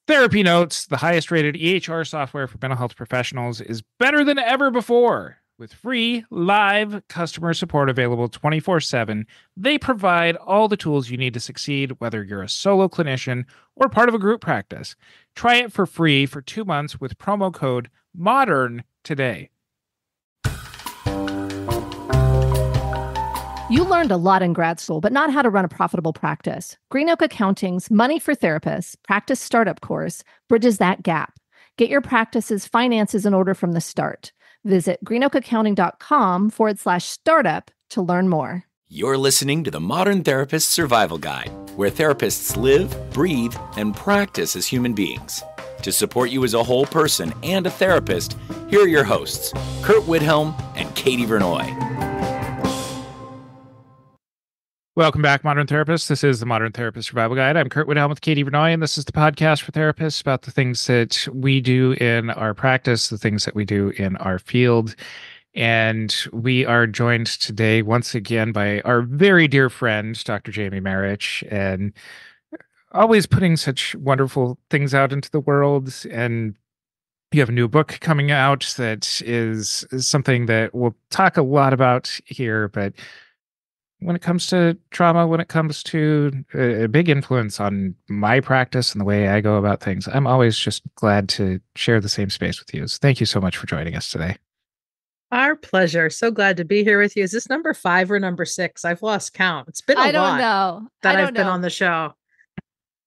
Therapy Notes, the highest rated EHR software for mental health professionals, is better than ever before. With free, live customer support available 24/7, they provide all the tools you need to succeed, whether you're a solo clinician or part of a group practice. Try it for free for 2 months with promo code MODERN today. You learned a lot in grad school, but not how to run a profitable practice. Green Oak Accounting's Money for Therapists practice startup course bridges that gap. Get your practice's finances in order from the start. Visit greenoakaccounting.com/startup to learn more. You're listening to the Modern Therapist Survival Guide, where therapists live, breathe, and practice as human beings. To support you as a whole person and a therapist, here are your hosts, Curt Widhelm and Katie Vernoy. Welcome back, Modern Therapists. This is the Modern Therapist Survival Guide. I'm Curt Widhelm with Katie Vernoy, and this is the podcast for therapists about the things that we do in our practice, the things that we do in our field. And we are joined today once again by our very dear friend, Dr. Jamie Marich, and always putting such wonderful things out into the world. And you have a new book coming out that is something that we'll talk a lot about here, but when it comes to trauma, when it comes to a big influence on my practice and the way I go about things, I'm always just glad to share the same space with you. So thank you so much for joining us today. Our pleasure. So glad to be here with you. Is this number 5 or number 6? I've lost count. It's been a lot that I've been on the show.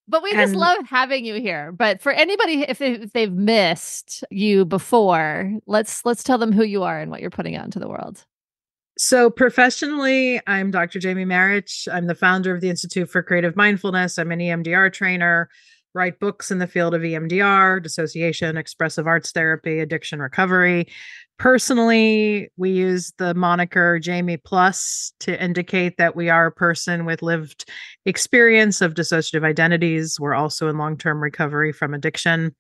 But we just love having you here. But for anybody, if they've missed you before, let's tell them who you are and what you're putting out into the world. So professionally, I'm Dr. Jamie Marich. I'm the founder of the Institute for Creative Mindfulness. I'm an EMDR trainer, write books in the field of EMDR, dissociation, expressive arts therapy, addiction recovery. Personally, we use the moniker Jamie Plus to indicate that we are a person with lived experience of dissociative identities. We're also in long-term recovery from addiction.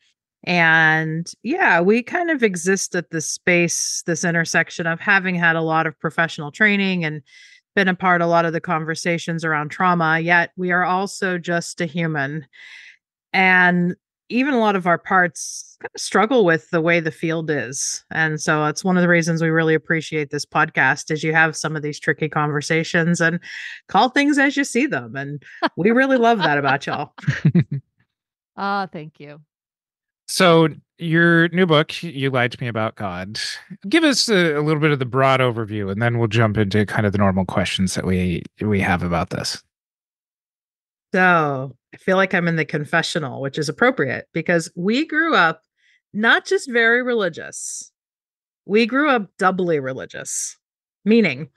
And yeah, we kind of exist at this space, this intersection of having had a lot of professional training and been a part of a lot of the conversations around trauma, yet we are also just a human. And even a lot of our parts kind of struggle with the way the field is. And so it's one of the reasons we really appreciate this podcast is you have some of these tricky conversations and call things as you see them. And we really love that about y'all. Oh, thank you. So your new book, You Lied to Me About God. Give us a little bit of the broad overview, and then we'll jump into kind of the normal questions that we have about this. So I feel like I'm in the confessional, which is appropriate because we grew up not just very religious. We grew up doubly religious, meaning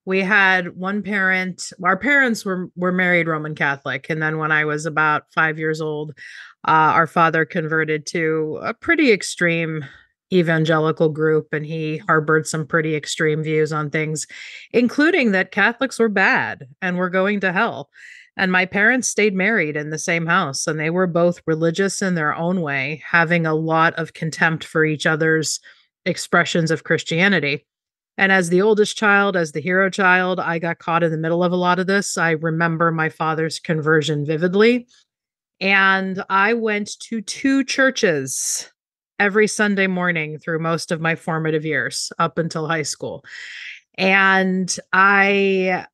we had one parent. Our parents were married Roman Catholic. And then when I was about 5 years old, our father converted to a pretty extreme evangelical group, and he harbored some pretty extreme views on things, including that Catholics were bad and were going to hell. And my parents stayed married in the same house, and they were both religious in their own way, having a lot of contempt for each other's expressions of Christianity. And as the oldest child, as the hero child, I got caught in the middle of a lot of this. I remember my father's conversion vividly. And I went to 2 churches every Sunday morning through most of my formative years up until high school. And I,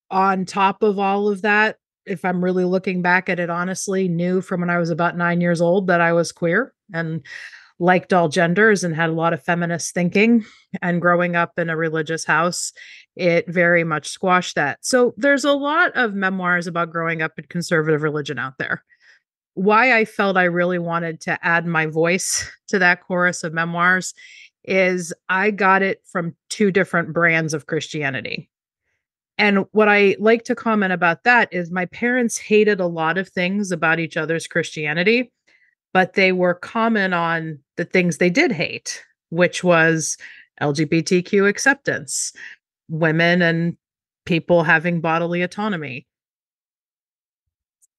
on top of all of that, if I'm really looking back at it honestly, knew from when I was about 9 years old that I was queer and liked all genders and had a lot of feminist thinking. And growing up in a religious house, it very much squashed that. So there's a lot of memoirs about growing up in conservative religion out there. Why I felt I really wanted to add my voice to that chorus of memoirs is I got it from 2 different brands of Christianity. And what I like to comment about that is my parents hated a lot of things about each other's Christianity, but they were common on the things they did hate, which was LGBTQ acceptance, women and people having bodily autonomy,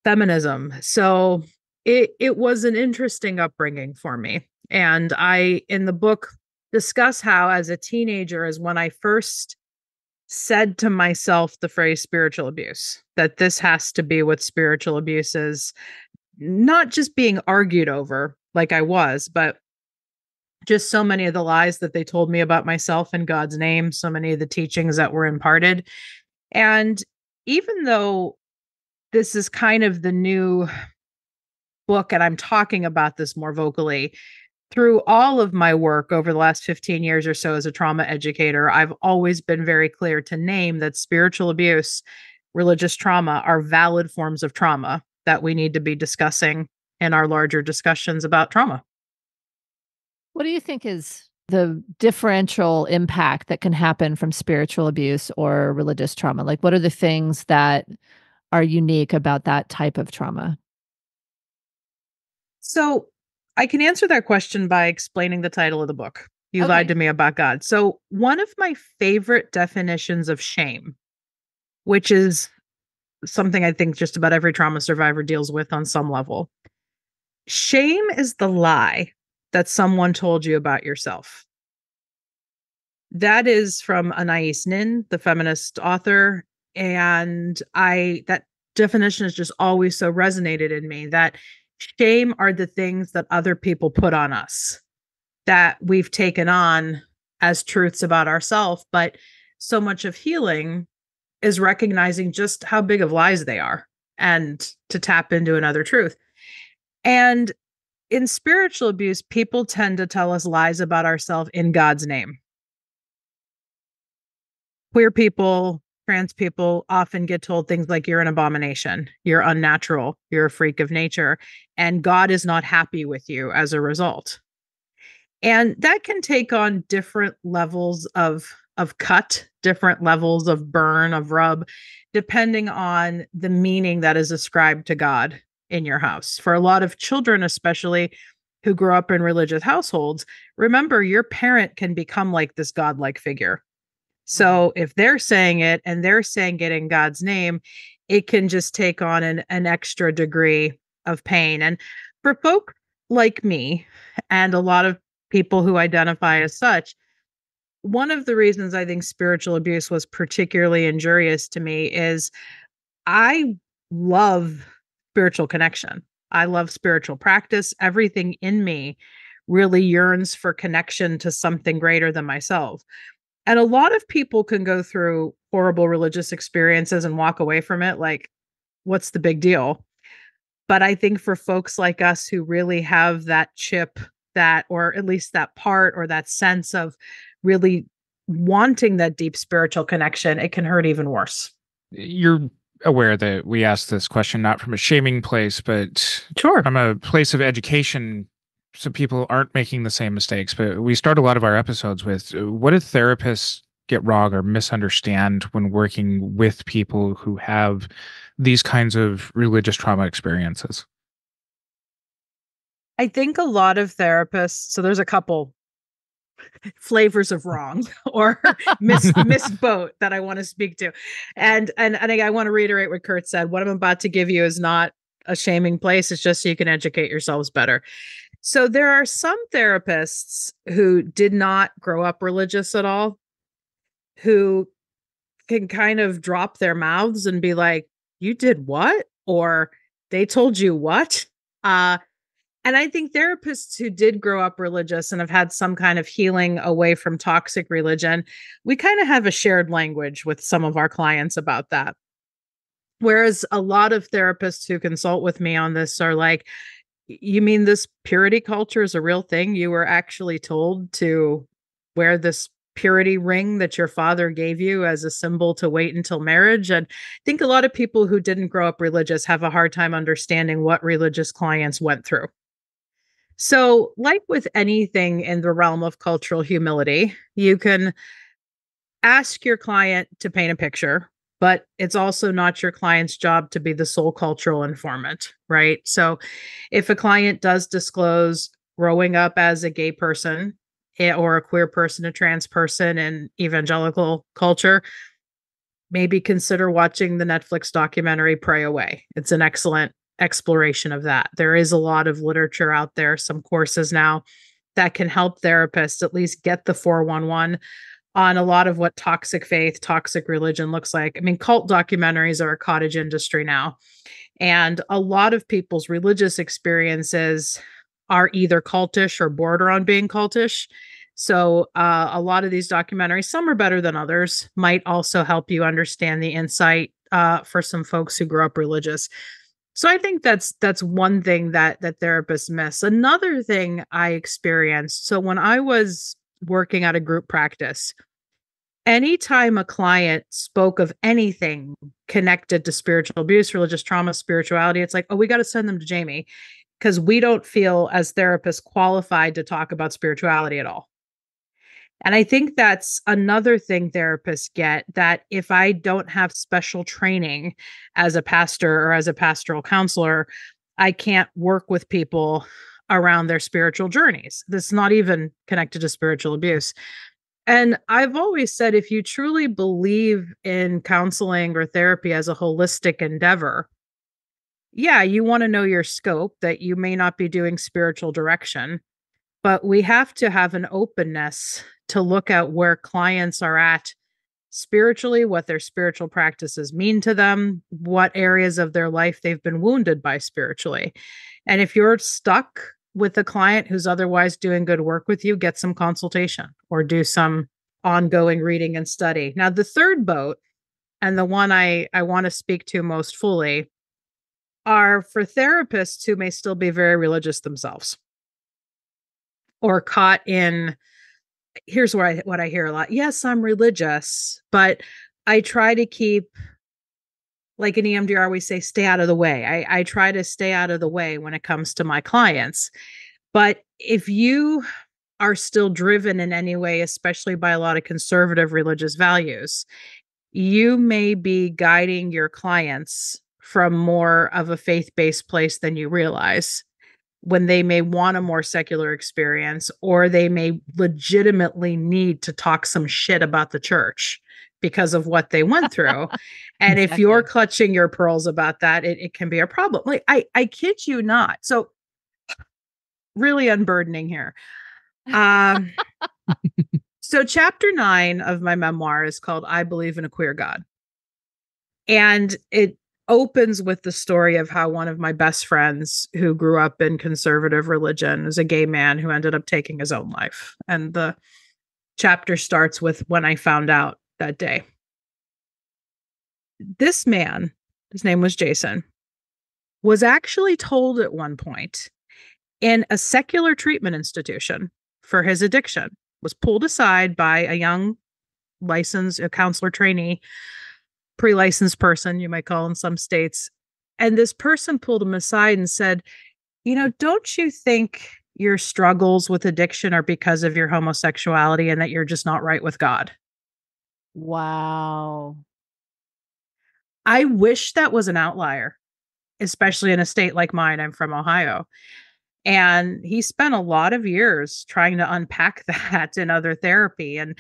feminism. So it was an interesting upbringing for me. And I, in the book, discuss how as a teenager is when I first said to myself the phrase spiritual abuse, that this has to be what spiritual abuse is. not just being argued over like I was, but just so many of the lies that they told me about myself in God's name, so many of the teachings that were imparted. And even though this is kind of the new book and I'm talking about this more vocally, through all of my work over the last 15 years or so as a trauma educator, I've always been very clear to name that spiritual abuse, religious trauma are valid forms of trauma that we need to be discussing in our larger discussions about trauma. What do you think is the differential impact that can happen from spiritual abuse or religious trauma? Like, what are the things that are unique about that type of trauma? So I can answer that question by explaining the title of the book. You Okay. lied to me about God. So one of my favorite definitions of shame, which is something I think just about every trauma survivor deals with on some level. Shame is the lie that someone told you about yourself. That is from Anais Nin, the feminist author. And that definition has just always so resonated in me, that shame are the things that other people put on us that we've taken on as truths about ourselves. But so much of healing is recognizing just how big of lies they are and to tap into another truth. And in spiritual abuse, people tend to tell us lies about ourselves in God's name. Queer people, trans people often get told things like, you're an abomination, you're unnatural, you're a freak of nature, and God is not happy with you as a result. And that can take on different levels of cut, different levels of burn, of rub, depending on the meaning that is ascribed to God in your house. For a lot of children, especially who grow up in religious households, remember, your parent can become like this godlike figure. So if they're saying it and they're saying it in God's name, it can just take on an extra degree of pain. And for folk like me and a lot of people who identify as such, one of the reasons I think spiritual abuse was particularly injurious to me is I love spiritual connection. I love spiritual practice. Everything in me really yearns for connection to something greater than myself. And a lot of people can go through horrible religious experiences and walk away from it like, what's the big deal? But I think for folks like us who really have that chip, that, or at least that part or that sense of really wanting that deep spiritual connection, it can hurt even worse. You're aware that we asked this question not from a shaming place, but Sure. from a place of education, so people aren't making the same mistakes. But we start a lot of our episodes with, what do therapists get wrong or misunderstand when working with people who have these kinds of religious trauma experiences? I think a lot of therapists, so there's a couple flavors of wrong or missed boat that I want to speak to. And I want to reiterate what Curt said. What I'm about to give you is not a shaming place. It's just so you can educate yourselves better. So there are some therapists who did not grow up religious at all, who can kind of drop their mouths and be like, you did what? Or they told you what? And I think therapists who did grow up religious and have had some kind of healing away from toxic religion, we kind of have a shared language with some of our clients about that. Whereas a lot of therapists who consult with me on this are like, you mean this purity culture is a real thing? You were actually told to wear this purity ring that your father gave you as a symbol to wait until marriage. And I think a lot of people who didn't grow up religious have a hard time understanding what religious clients went through. So, like with anything in the realm of cultural humility, you can ask your client to paint a picture, but it's also not your client's job to be the sole cultural informant, right? So, if a client does disclose growing up as a gay person or a queer person, a trans person in evangelical culture, maybe consider watching the Netflix documentary Pray Away. It's an excellent exploration of that. There is a lot of literature out there, some courses now that can help therapists at least get the 411 on a lot of what toxic faith, toxic religion looks like. I mean, cult documentaries are a cottage industry now. And a lot of people's religious experiences are either cultish or border on being cultish. So a lot of these documentaries, some are better than others, might also help you understand the insight for some folks who grew up religious. So I think that's one thing that therapists miss. Another thing I experienced, so when I was working at a group practice, anytime a client spoke of anything connected to spiritual abuse, religious trauma, spirituality, it's like, oh, we got to send them to Jamie because we don't feel as therapists qualified to talk about spirituality at all. And I think that's another thing therapists get, that if I don't have special training as a pastor or as a pastoral counselor, I can't work with people around their spiritual journeys. That's not even connected to spiritual abuse. And I've always said, if you truly believe in counseling or therapy as a holistic endeavor, yeah, you want to know your scope, that you may not be doing spiritual direction, but we have to have an openness to look at where clients are at spiritually, what their spiritual practices mean to them, what areas of their life they've been wounded by spiritually. And if you're stuck with a client who's otherwise doing good work with you, get some consultation or do some ongoing reading and study. Now, the third boat, and the one I want to speak to most fully, are for therapists who may still be very religious themselves or caught in, here's where what I hear a lot. Yes, I'm religious, but I try to keep, like in EMDR, we say, stay out of the way. I try to stay out of the way when it comes to my clients. But if you are still driven in any way, especially by a lot of conservative religious values, you may be guiding your clients from more of a faith-based place than you realize, when they may want a more secular experience, or they may legitimately need to talk some shit about the church because of what they went through. And if you're clutching your pearls about that, it can be a problem. Like, I kid you not. So really unburdening here. So chapter 9 of my memoir is called I Believe in a Queer God. And it opens with the story of how one of my best friends who grew up in conservative religion is a gay man who ended up taking his own life. And the chapter starts with when I found out that day. This man, his name was Jason, was actually told at one point in a secular treatment institution for his addiction, was pulled aside by a young licensed counselor trainee, pre-licensed person, you might call in some states. And this person pulled him aside and said, you know, don't you think your struggles with addiction are because of your homosexuality and that you're just not right with God? Wow. I wish that was an outlier, especially in a state like mine. I'm from Ohio. And he spent a lot of years trying to unpack that in other therapy. And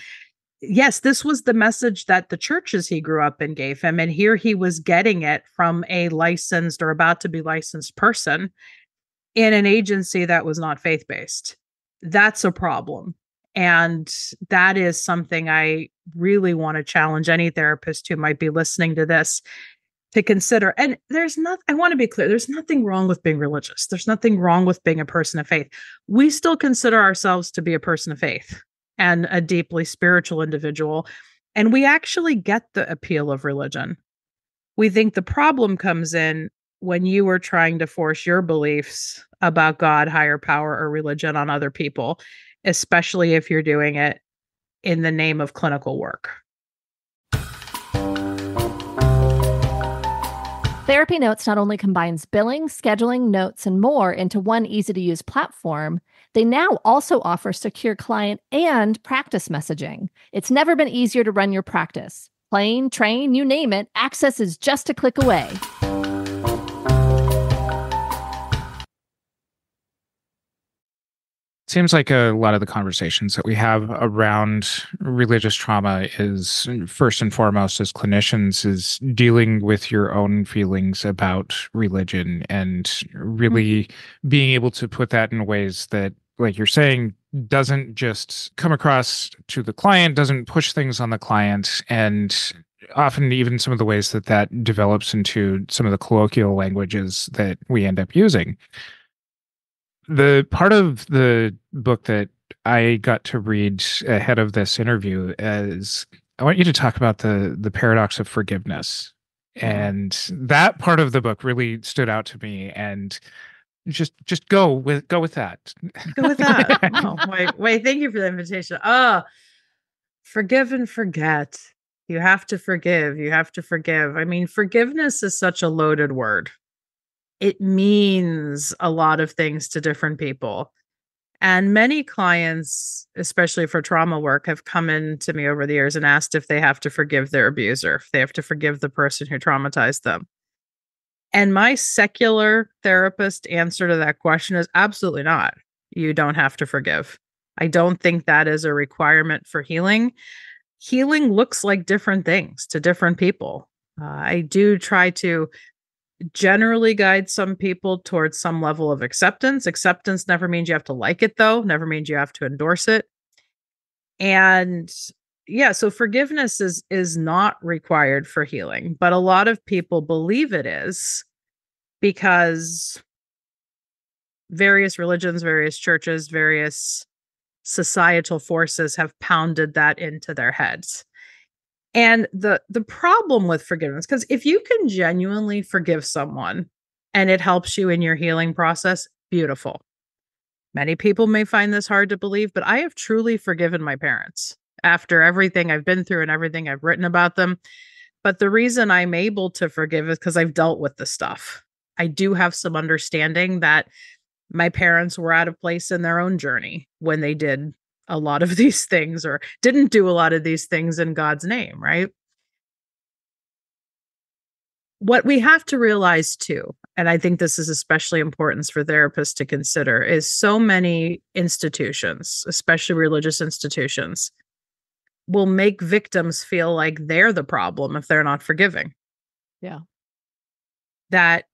yes, this was the message that the churches he grew up in gave him. And here he was getting it from a licensed or about to be licensed person in an agency that was not faith-based. That's a problem. And that is something I really want to challenge any therapist who might be listening to this to consider. And I want to be clear, there's nothing wrong with being religious. There's nothing wrong with being a person of faith. We still consider ourselves to be a person of faith and a deeply spiritual individual. And we actually get the appeal of religion. We think the problem comes in when you are trying to force your beliefs about God, higher power, or religion on other people, especially if you're doing it in the name of clinical work. Therapy Notes not only combines billing, scheduling, notes, and more into one easy-to-use platform, they now also offer secure client and practice messaging. It's never been easier to run your practice. Plane, train, you name it, access is just a click away. Seems like a lot of the conversations that we have around religious trauma is, first and foremost, as clinicians, is dealing with your own feelings about religion and really being able to put that in ways that, like you're saying, doesn't just come across to the client, doesn't push things on the client, and often even some of the ways that that develops into some of the colloquial languages that we end up using. The part of the book that I got to read ahead of this interview is I want you to talk about the paradox of forgiveness. And that part of the book really stood out to me, and just go with that. Go with that. Oh, wait, thank you for the invitation. Forgive and forget. You have to forgive. You have to forgive. I mean, forgiveness is such a loaded word. It means a lot of things to different people. And many clients, especially for trauma work, have come in to me over the years and asked if they have to forgive their abuser, if they have to forgive the person who traumatized them. And my secular therapist answer to that question is absolutely not. You don't have to forgive. I don't think that is a requirement for healing. Healing looks like different things to different people. I do try to generally guide some people towards some level of acceptance. Acceptance never means you have to like it, though, never means you have to endorse it. And yeah, so forgiveness is not required for healing, but a lot of people believe it is because various religions, various churches, various societal forces have pounded that into their heads. And the problem with forgiveness, because if you can genuinely forgive someone and it helps you in your healing process, beautiful. Many people may find this hard to believe, but I have truly forgiven my parents after everything I've been through and everything I've written about them. But the reason I'm able to forgive is because I've dealt with the stuff. I do have some understanding that my parents were at a place in their own journey when they did a lot of these things or didn't do a lot of these things in God's name, right? What we have to realize too, and I think this is especially important for therapists to consider, is so many institutions, especially religious institutions, will make victims feel like they're the problem if they're not forgiving. Yeah. That,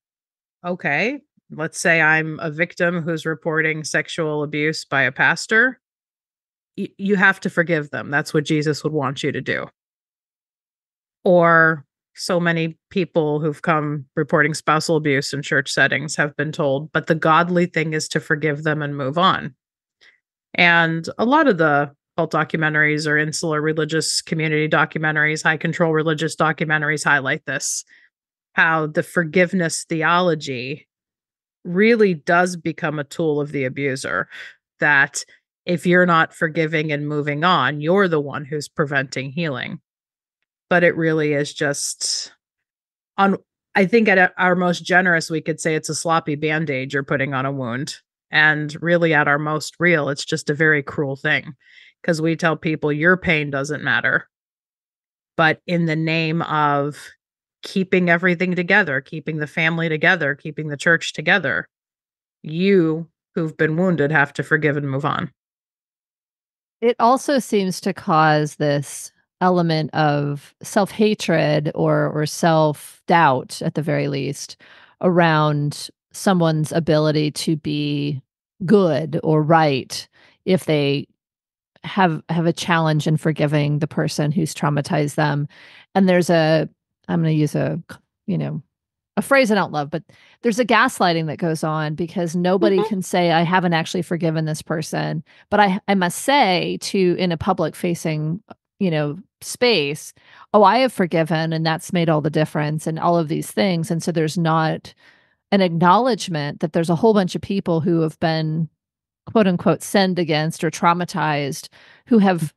okay, let's say I'm a victim who's reporting sexual abuse by a pastor. You have to forgive them. That's what Jesus would want you to do. Or so many people who've come reporting spousal abuse in church settings have been told, but the godly thing is to forgive them and move on. And a lot of the cult documentaries or insular religious community documentaries, high control religious documentaries highlight this, how the forgiveness theology really does become a tool of the abuser, that if you're not forgiving and moving on, you're the one who's preventing healing. But it really is just I think at our most generous, we could say it's a sloppy band-aid you're putting on a wound. And really at our most real, it's just a very cruel thing because we tell people your pain doesn't matter. But in the name of keeping everything together, keeping the family together, keeping the church together, you who've been wounded have to forgive and move on. It also seems to cause this element of self-hatred or self-doubt, at the very least, around someone's ability to be good or right if they have a challenge in forgiving the person who's traumatized them. And there's I'm gonna use a phrase I don't love, but there's a gaslighting that goes on because nobody can say, I haven't actually forgiven this person. But I must say in a public facing, space, oh, I have forgiven and that's made all the difference and all of these things. And so there's not an acknowledgement that there's a whole bunch of people who have been quote unquote sinned against or traumatized who have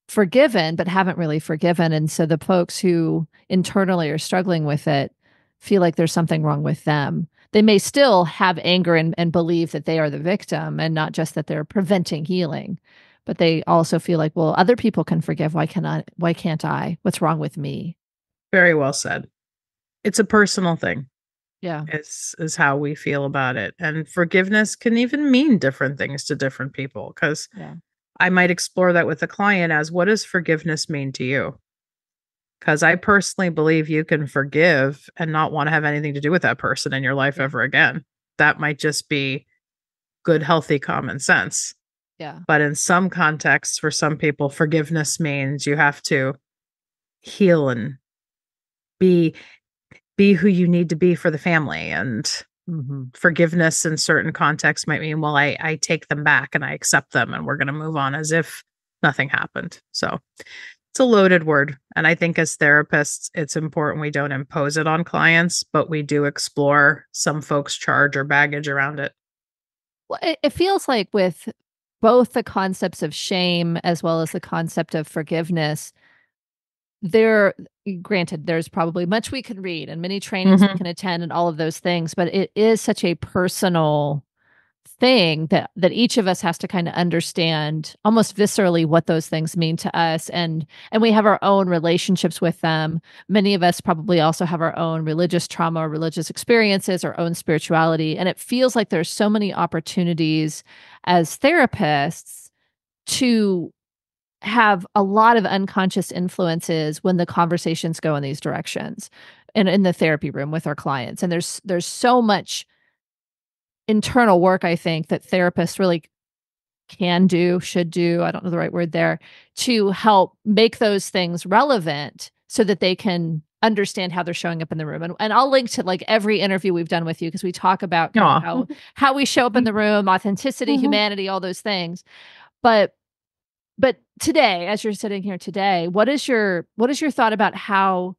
forgiven, but haven't really forgiven. And so the folks who internally are struggling with it feel like there's something wrong with them. They may still have anger and believe that they are the victim and not just that they're preventing healing, but they also feel like, well, other people can forgive. Why can't I? What's wrong with me? Very well said. It's a personal thing. Yeah. Is how we feel about it. And forgiveness can even mean different things to different people because I might explore that with a client as, what does forgiveness mean to you? Because I personally believe you can forgive and not want to have anything to do with that person in your life ever again. That might just be good, healthy common sense. Yeah. But in some contexts, for some people, forgiveness means you have to heal and be who you need to be for the family. And forgiveness in certain contexts might mean, well, I take them back and I accept them and we're going to move on as if nothing happened. So it's a loaded word. And I think as therapists, it's important we don't impose it on clients, but we do explore some folks' charge or baggage around it. Well, it feels like with both the concepts of shame as well as the concept of forgiveness, granted, there's probably much we can read and many trainings we can attend and all of those things, but it is such a personal thing that each of us has to kind of understand almost viscerally what those things mean to us, and we have our own relationships with them. Many of us probably also have our own religious trauma, religious experiences, our own spirituality, and it feels like there's so many opportunities as therapists to have a lot of unconscious influences when the conversations go in these directions and in the therapy room with our clients. And there's so much internal work, I think, that therapists really can do, should do, I don't know the right word there, to help make those things relevant so that they can understand how they're showing up in the room. And I'll link to like every interview we've done with you, because we talk about kind of how we show up in the room, authenticity, humanity, all those things. But today, as you're sitting here today, what is your thought about how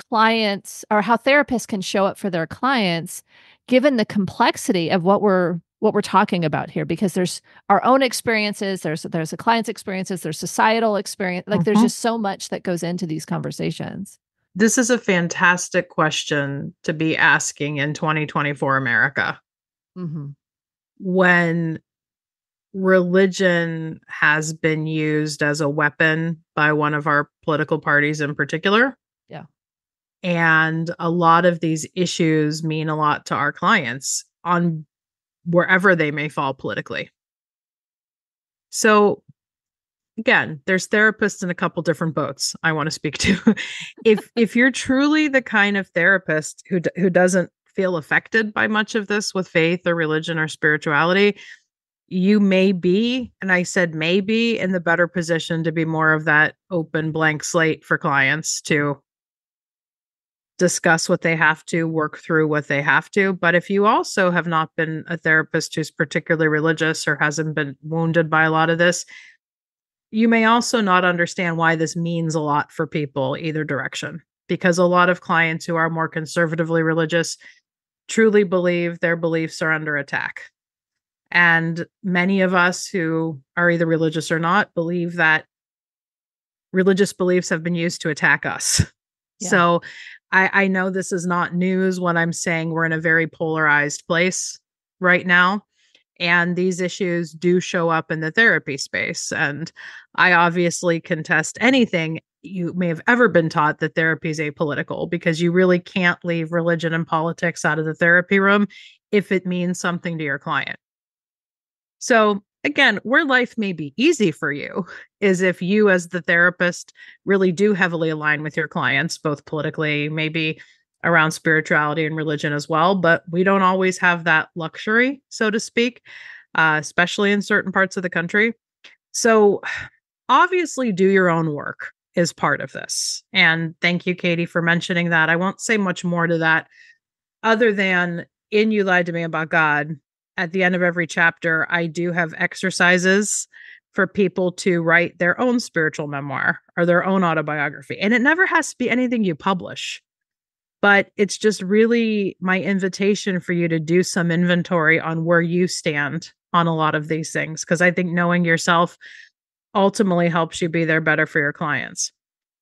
clients or how therapists can show up for their clients, given the complexity of what we're talking about here? Because there's our own experiences, there's the client's experiences, there's societal experience. Like there's just so much that goes into these conversations. This is a fantastic question to be asking in 2024 America. When religion has been used as a weapon by one of our political parties in particular. Yeah. And a lot of these issues mean a lot to our clients on wherever they may fall politically. So again, there's therapists in a couple different boats I want to speak to. If you're truly the kind of therapist who doesn't feel affected by much of this with faith or religion or spirituality, you may be, and I said maybe, in the better position to be more of that open blank slate for clients to discuss what they have to, work through what they have to. But if you also have not been a therapist who's particularly religious or hasn't been wounded by a lot of this, you may also not understand why this means a lot for people either direction. Because a lot of clients who are more conservatively religious truly believe their beliefs are under attack. And many of us who are either religious or not believe that religious beliefs have been used to attack us. Yeah. So I know this is not news when I'm saying we're in a very polarized place right now. And these issues do show up in the therapy space. And I obviously contest anything you may have ever been taught that therapy is apolitical, because you really can't leave religion and politics out of the therapy room if it means something to your client. So again, where life may be easy for you is if you as the therapist really do heavily align with your clients, both politically, maybe around spirituality and religion as well. But we don't always have that luxury, so to speak, especially in certain parts of the country. So obviously do your own work is part of this. And thank you, Katie, for mentioning that. I won't say much more to that other than in You Lied to Me About God. At the end of every chapter, I do have exercises for people to write their own spiritual memoir or their own autobiography. And it never has to be anything you publish, but it's just really my invitation for you to do some inventory on where you stand on a lot of these things. Because I think knowing yourself ultimately helps you be there better for your clients.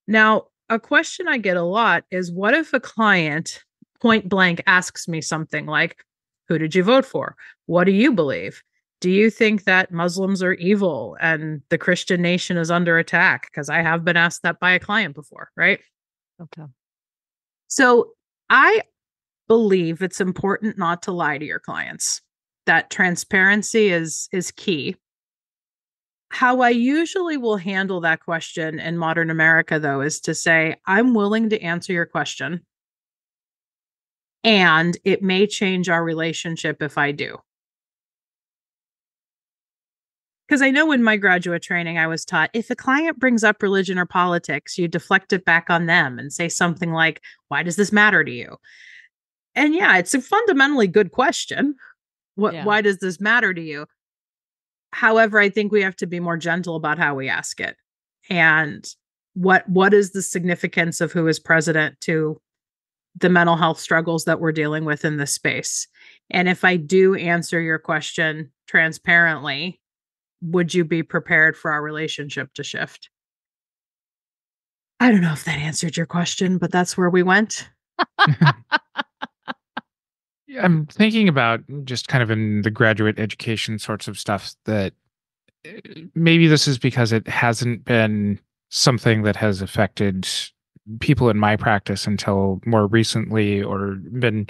Now, a question I get a lot is, what if a client point blank asks me something like, who did you vote for? What do you believe? Do you think that Muslims are evil and the Christian nation is under attack? Because I have been asked that by a client before, right? Okay. So I believe it's important not to lie to your clients. That transparency is key. How I usually will handle that question in modern America, though, is to say, I'm willing to answer your question. And it may change our relationship if I do. Because I know in my graduate training, I was taught if a client brings up religion or politics, you deflect it back on them and say something like, why does this matter to you? And yeah, it's a fundamentally good question. Why does this matter to you? However, I think we have to be more gentle about how we ask it. And what is the significance of who is president to the mental health struggles that we're dealing with in this space? And if I do answer your question transparently, would you be prepared for our relationship to shift? I don't know if that answered your question, but that's where we went. I'm thinking about just kind of in the graduate education sorts of stuff that maybe this is because it hasn't been something that has affected people in my practice until more recently, or been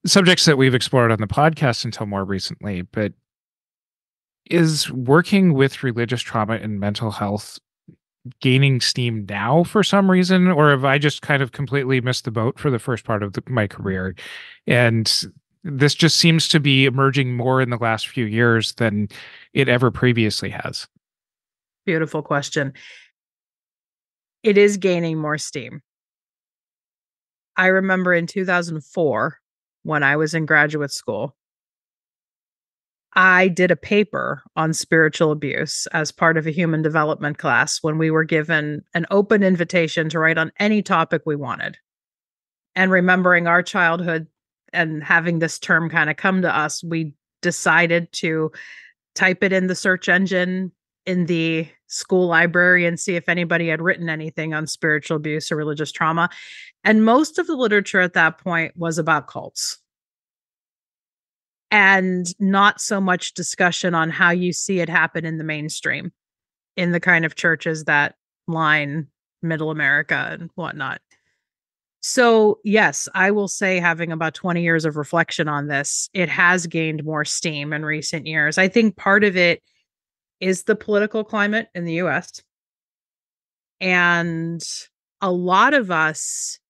subjects that we've explored on the podcast until more recently. But is working with religious trauma and mental health gaining steam now for some reason, or have I just kind of completely missed the boat for the first part of my career? And this just seems to be emerging more in the last few years than it ever previously has. Beautiful question. It is gaining more steam. I remember in 2004, when I was in graduate school, I did a paper on spiritual abuse as part of a human development class when we were given an open invitation to write on any topic we wanted. And remembering our childhood and having this term kind of come to us, we decided to type it in the search engine in the school library and see if anybody had written anything on spiritual abuse or religious trauma. And most of the literature at that point was about cults. And not so much discussion on how you see it happen in the mainstream, in the kind of churches that line middle America and whatnot. So yes, I will say, having about 20 years of reflection on this, it has gained more steam in recent years. I think part of it is the political climate in the US. And a lot of us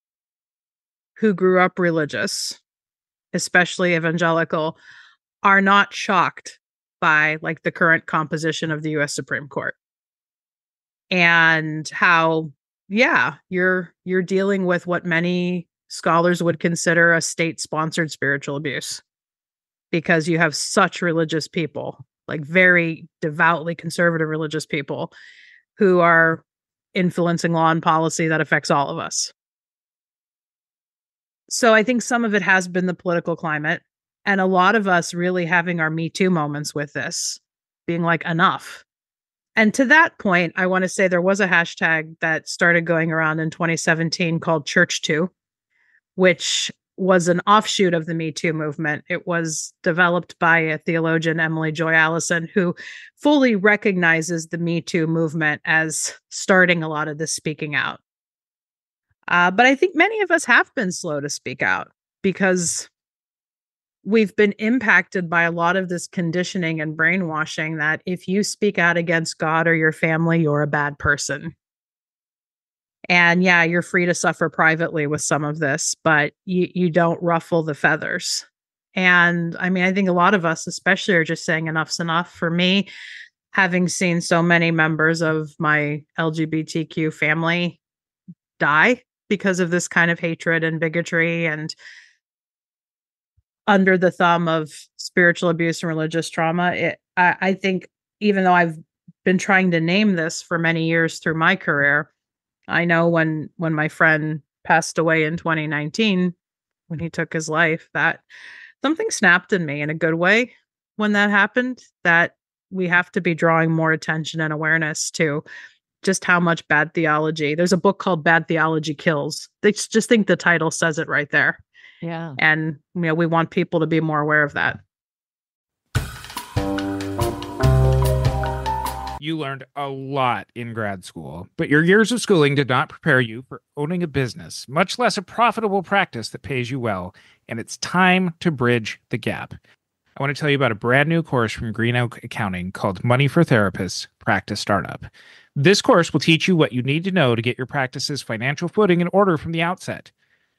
who grew up religious, especially evangelical, are not shocked by like the current composition of the US Supreme Court. And how, yeah, you're dealing with what many scholars would consider a state-sponsored spiritual abuse, because you have such religious people, like very devoutly conservative religious people, who are influencing law and policy that affects all of us. So I think some of it has been the political climate, and a lot of us really having our Me Too moments with this, being like, enough. And to that point, I want to say there was a hashtag that started going around in 2017 called Church2, which was an offshoot of the Me Too movement. It was developed by a theologian, Emily Joy Allison, who fully recognizes the Me Too movement as starting a lot of this speaking out. But I think many of us have been slow to speak out because we've been impacted by a lot of this conditioning and brainwashing that if you speak out against God or your family, you're a bad person. And yeah, you're free to suffer privately with some of this, but you don't ruffle the feathers. And I mean, I think a lot of us especially are just saying enough's enough. For me, having seen so many members of my LGBTQ family die because of this kind of hatred and bigotry and under the thumb of spiritual abuse and religious trauma, I think even though I've been trying to name this for many years through my career, I know when my friend passed away in 2019, when he took his life, that something snapped in me in a good way when that happened, that we have to be drawing more attention and awareness to just how much bad theology. There's a book called Bad Theology Kills. They just think the title says it right there. Yeah. And we want people to be more aware of that. You learned a lot in grad school, but your years of schooling did not prepare you for owning a business, much less a profitable practice that pays you well, and it's time to bridge the gap. I want to tell you about a brand new course from Green Oak Accounting called Money for Therapists Practice Startup. This course will teach you what you need to know to get your practice's financial footing in order from the outset.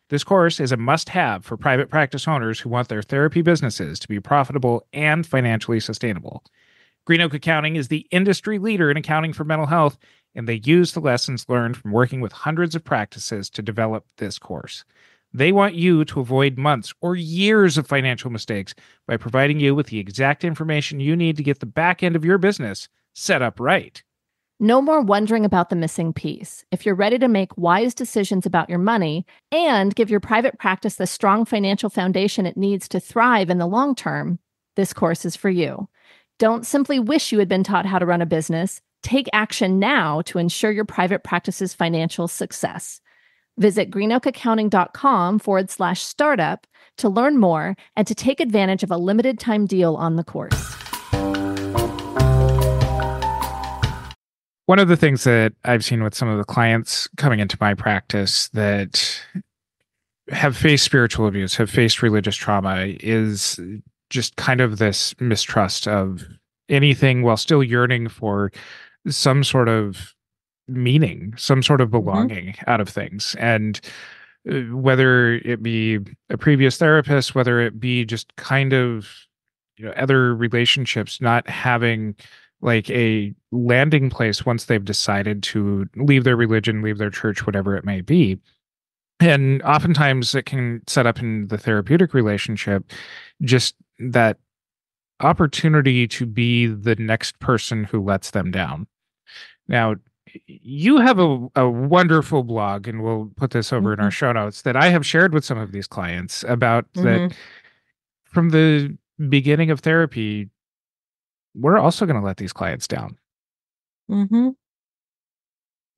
This course is a must-have for private practice owners who want their therapy businesses to be profitable and financially sustainable. Green Oak Accounting is the industry leader in accounting for mental health, and they use the lessons learned from working with hundreds of practices to develop this course. They want you to avoid months or years of financial mistakes by providing you with the exact information you need to get the back end of your business set up right. No more wondering about the missing piece. If you're ready to make wise decisions about your money and give your private practice the strong financial foundation it needs to thrive in the long term, this course is for you. Don't simply wish you had been taught how to run a business. Take action now to ensure your private practice's financial success. Visit greenoakaccounting.com/startup to learn more and to take advantage of a limited time deal on the course. One of the things that I've seen with some of the clients coming into my practice that have faced spiritual abuse, have faced religious trauma, is just kind of this mistrust of anything while still yearning for some sort of meaning, some sort of belonging out of things. And whether it be a previous therapist, whether it be just kind of, other relationships, not having like a landing place once they've decided to leave their religion, leave their church, whatever it may be. And oftentimes it can set up in the therapeutic relationship just that opportunity to be the next person who lets them down. Now, you have a wonderful blog, and we'll put this over in our show notes, that I have shared with some of these clients about that from the beginning of therapy, we're also going to let these clients down.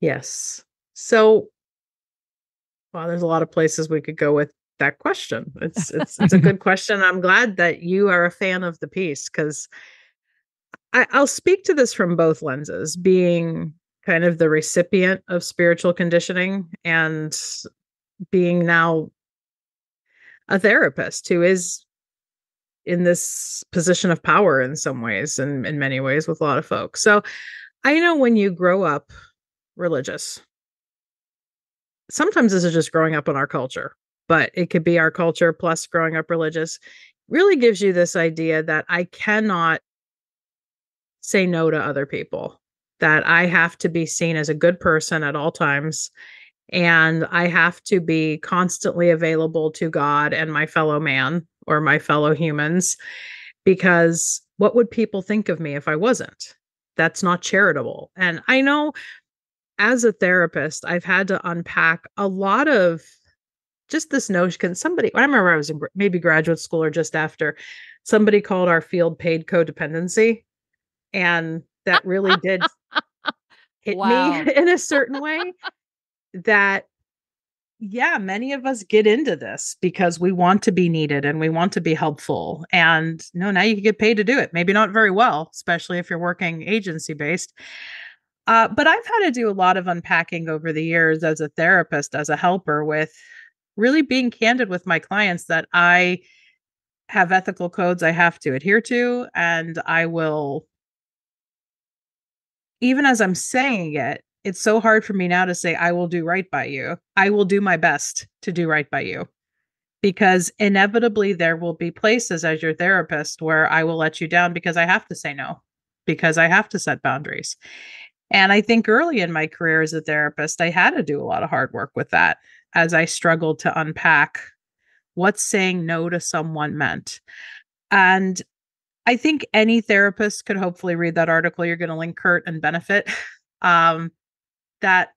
Yes. So, well, there's a lot of places we could go with that question. It's a good question. I'm glad that you are a fan of the piece, because I'll speak to this from both lenses, being kind of the recipient of spiritual conditioning and being now a therapist who is in this position of power in some ways, and in many ways with a lot of folks. So I know when you grow up religious, sometimes this is just growing up in our culture, but it could be our culture plus growing up religious, really gives you this idea that I cannot say no to other people, that I have to be seen as a good person at all times, and I have to be constantly available to God and my fellow man or my fellow humans, because what would people think of me if I wasn't? That's not charitable. And I know as a therapist, I've had to unpack a lot of just this notion. I remember I was in maybe graduate school or just after, somebody called our field paid codependency. And that really did hit me in a certain way, that, yeah, many of us get into this because we want to be needed and we want to be helpful. And no, now you can get paid to do it. Maybe not very well, especially if you're working agency based. But I've had to do a lot of unpacking over the years as a therapist, as a helper, with really being candid with my clients that I have ethical codes I have to adhere to. And I will, even as I'm saying it, it's so hard for me now to say, I will do right by you. I will do my best to do right by you, because inevitably there will be places as your therapist where I will let you down because I have to say no, because I have to set boundaries. And I think early in my career as a therapist, I had to do a lot of hard work with that as I struggled to unpack what saying no to someone meant. And I think any therapist could hopefully read that article. You're going to link Curt and Benefit. That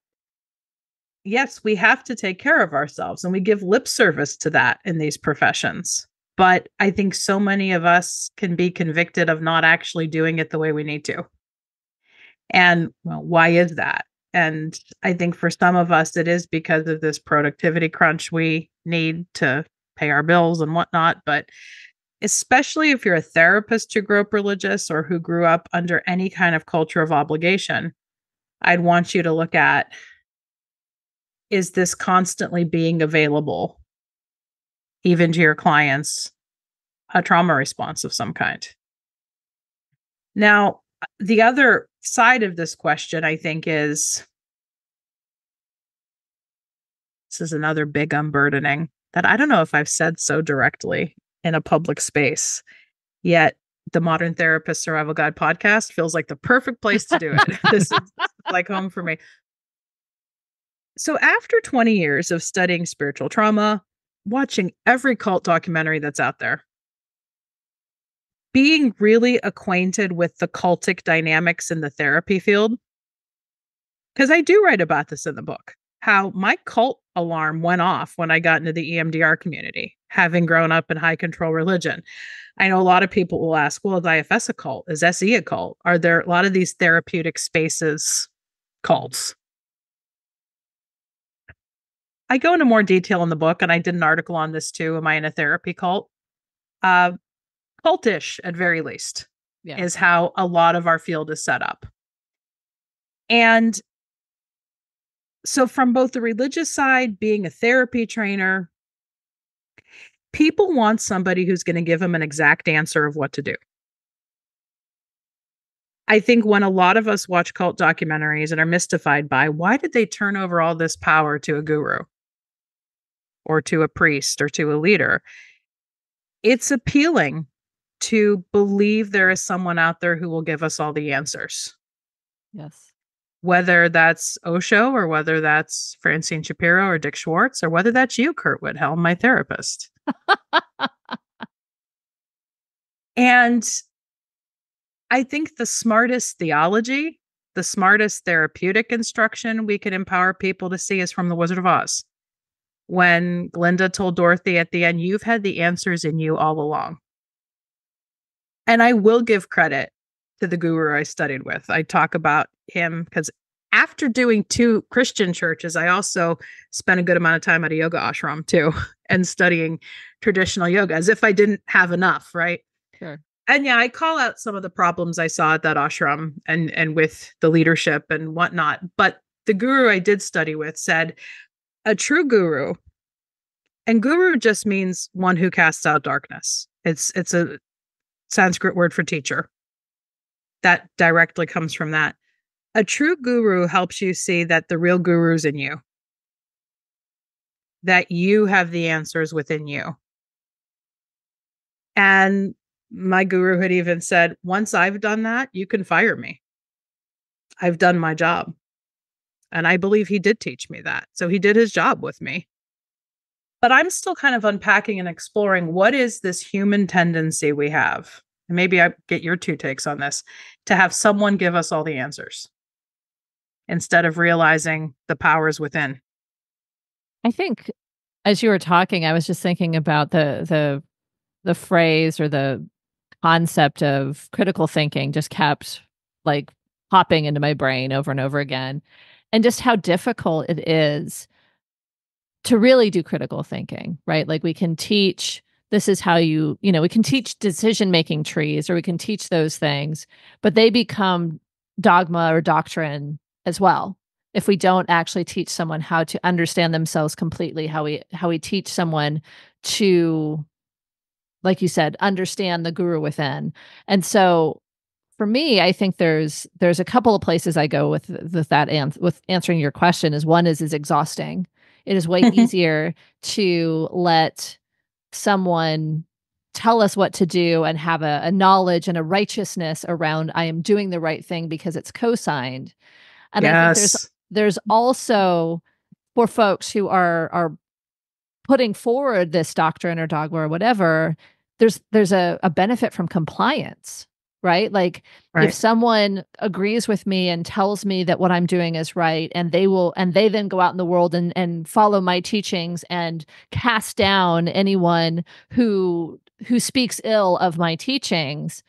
yes, we have to take care of ourselves, and we give lip service to that in these professions. But I think so many of us can be convicted of not actually doing it the way we need to. And well, why is that? And I think for some of us, it is because of this productivity crunch we need to pay our bills and whatnot. But especially if you're a therapist who grew up religious or who grew up under any kind of culture of obligation, I'd want you to look at, is this constantly being available, even to your clients, a trauma response of some kind? Now, the other side of this question, I think, is, this is another big unburdening that I don't know if I've said so directly in a public space yet, the Modern Therapist Survival Guide podcast feels like the perfect place to do it. This is like home for me. So after 20 years of studying spiritual trauma, watching every cult documentary that's out there, being really acquainted with the cultic dynamics in the therapy field, because I do write about this in the book, how my cult alarm went off when I got into the EMDR community, having grown up in high control religion. I know a lot of people will ask, well, is IFS a cult? Is SE a cult? Are there a lot of these therapeutic spaces cults? I go into more detail in the book, and I did an article on this too. Am I in a therapy cult? Cultish, at very least, is how a lot of our field is set up. And so from both the religious side, being a therapy trainer, people want somebody who's going to give them an exact answer of what to do. I think when a lot of us watch cult documentaries and are mystified by why did they turn over all this power to a guru or to a priest or to a leader, it's appealing to believe there is someone out there who will give us all the answers. Yes. Whether that's Osho or whether that's Francine Shapiro or Dick Schwartz or whether that's you, Curt Wilhelm, my therapist. And I think the smartest theology, the smartest therapeutic instruction we can empower people to see is from The Wizard of Oz. When Glinda told Dorothy at the end, you've had the answers in you all along. And I will give credit to the guru I studied with. I talk about him because after doing 2 Christian churches, I also spent a good amount of time at a yoga ashram too, and studying traditional yoga as if I didn't have enough, right? Sure. And yeah, I call out some of the problems I saw at that ashram and with the leadership and whatnot. But the guru I did study with said, a true guru, and guru just means one who casts out darkness. It's a Sanskrit word for teacher. That directly comes from that. A true guru helps you see that the real guru's in you, that you have the answers within you. And my guru had even said, once I've done that, you can fire me. I've done my job. And I believe he did teach me that. So he did his job with me. But I'm still kind of unpacking and exploring what is this human tendency we have. And maybe I get your 2 takes on this, to have someone give us all the answers instead of realizing the powers within. I think as you were talking, I was just thinking about the phrase or the concept of critical thinking just kept like popping into my brain over and over again. And just how difficult it is to really do critical thinking, right? Like we can teach, this is how we can teach decision-making trees, or we can teach those things, but they become dogma or doctrine as well. If we don't actually teach someone how to understand themselves completely, how we teach someone to, like you said, understand the guru within. And so for me, I think there's a couple of places I go with that with answering your question. One is exhausting. It is way easier to let someone tell us what to do and have a knowledge and a righteousness around I am doing the right thing because it's co-signed. And I think there's also, for folks who are putting forward this doctrine or dogma or whatever, there's a benefit from compliance, right? Like if someone agrees with me and tells me that what I'm doing is right, and they then go out in the world and follow my teachings and cast down anyone who speaks ill of my teachings.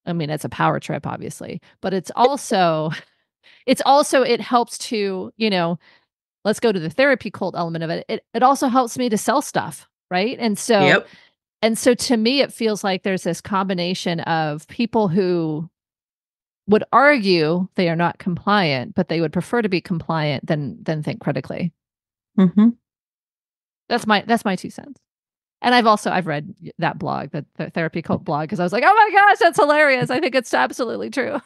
I mean, it's a power trip, obviously, but it's also it helps to, let's go to the therapy cult element of it. It also helps me to sell stuff, right? And so to me, it feels like there's this combination of people who would argue they are not compliant, but they would prefer to be compliant than think critically. Mm-hmm. That's my 2 cents. And I've read that blog, the therapy cult blog, because I was like, oh my gosh, that's hilarious. I think it's absolutely true.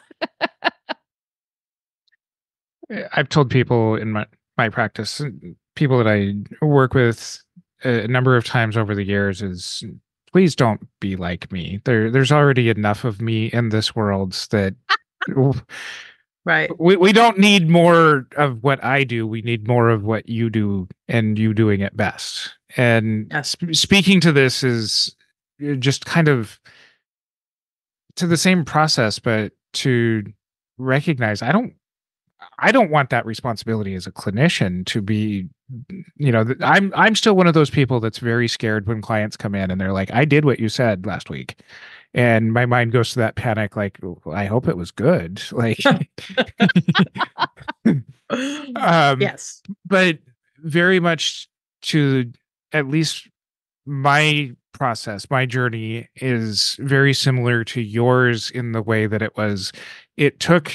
I've told people in my practice, people that I work with a number of times over the years, is please don't be like me. There's already enough of me in this world that Right. we don't need more of what I do. We need more of what you do, and you doing it best. And Yes. speaking to this is just kind of to the same process, but to recognize I don't want that responsibility as a clinician to be, I'm still one of those people that's very scared when clients come in and they're like, I did what you said last week. And my mind goes to that panic, like, I hope it was good. Like, Yes. But very much to at least my process, my journey is very similar to yours in the way that it took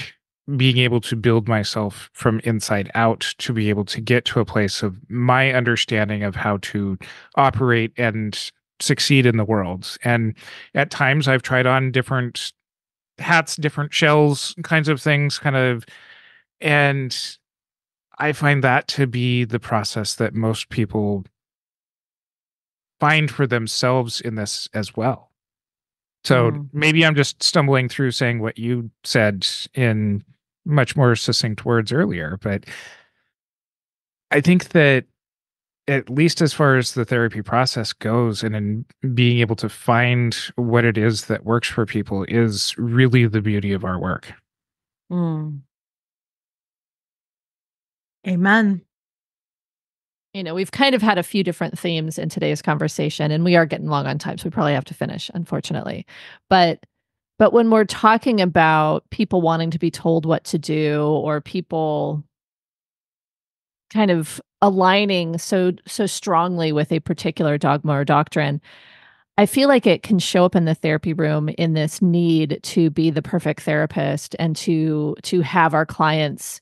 being able to build myself from inside out to be able to get to a place of my understanding of how to operate and succeed in the world. And at times I've tried on different hats, different shells, kinds of things, and I find that to be the process that most people find for themselves in this as well. So maybe I'm just stumbling through saying what you said in much more succinct words earlier, but I think that at least as far as the therapy process goes and in being able to find what it is that works for people is really the beauty of our work. Amen. We've kind of had a few different themes in today's conversation, and we are getting long on time, so we probably have to finish, unfortunately. But when we're talking about people wanting to be told what to do, or people kind of aligning so strongly with a particular dogma or doctrine, I feel like it can show up in the therapy room in this need to be the perfect therapist and to have our clients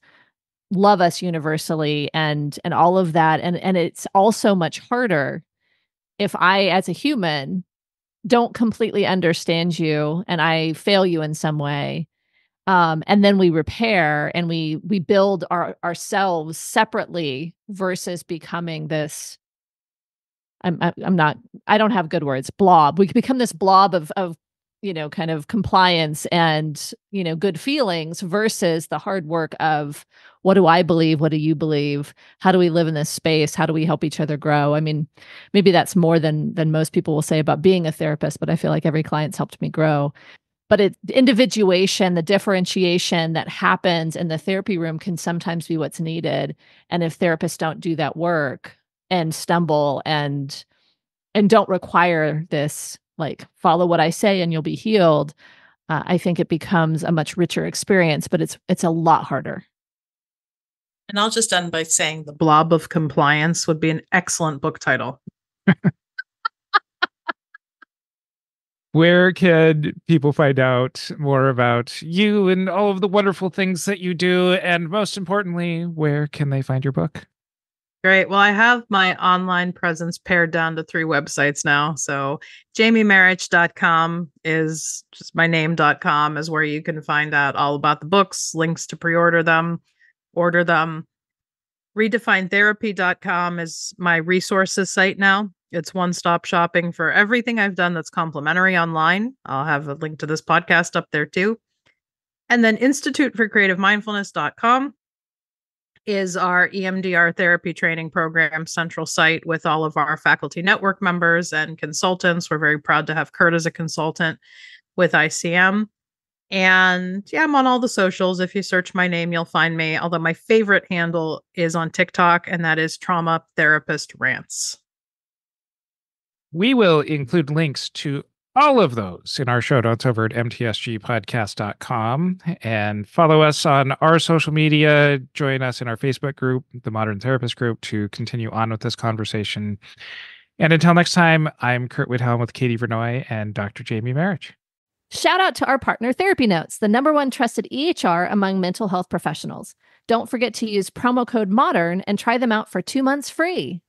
love us universally and all of that. And it's also much harder if I, as a human, don't completely understand you and I fail you in some way. And then we repair and we build ourselves separately versus becoming this. I don't have good words. Blob. We become this blob of kind of compliance and, good feelings versus the hard work of what do I believe? What do you believe? How do we live in this space? How do we help each other grow? I mean, maybe that's more than most people will say about being a therapist, but I feel like every client's helped me grow. But the individuation, the differentiation that happens in the therapy room can sometimes be what's needed. And if therapists don't do that work and stumble and don't require this, like, follow what I say and you'll be healed, I think it becomes a much richer experience, but it's a lot harder. And I'll just end by saying The Blob of Compliance would be an excellent book title. Where can people find out more about you and all of the wonderful things that you do? And most importantly, where can they find your book? Great. Well, I have my online presence pared down to 3 websites now. So jamiemarich.com is just my name.com is where you can find out all about the books, links to pre-order them, order them. Redefinetherapy.com is my resources site now. It's one-stop shopping for everything I've done that's complimentary online. I'll have a link to this podcast up there too. And then instituteforcreativemindfulness.com is our EMDR therapy training program central site with all of our faculty network members and consultants. We're very proud to have Curt as a consultant with ICM. And yeah, I'm on all the socials. If you search my name, you'll find me. Although my favorite handle is on TikTok, and that is Trauma Therapist Rants. We will include links to all of those in our show notes over at mtsgpodcast.com, and follow us on our social media. Join us in our Facebook group, the Modern Therapist Group, to continue on with this conversation. And until next time, I'm Curt Widhelm with Katie Vernoy and Dr. Jamie Marich. Shout out to our partner, Therapy Notes, the #1 trusted EHR among mental health professionals. Don't forget to use promo code MODERN and try them out for 2 months free.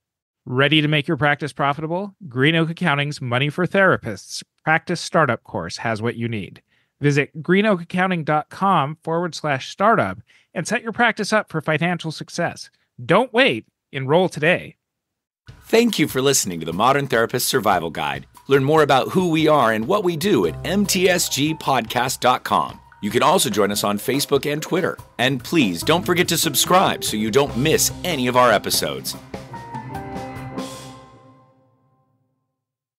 Ready to make your practice profitable? Green Oak Accounting's Money for Therapists Practice Startup course has what you need. Visit greenoakaccounting.com/startup and set your practice up for financial success. Don't wait. Enroll today. Thank you for listening to the Modern Therapist Survival Guide, Learn more about who we are and what we do at mtsgpodcast.com. You can also join us on Facebook and Twitter. And please don't forget to subscribe so you don't miss any of our episodes.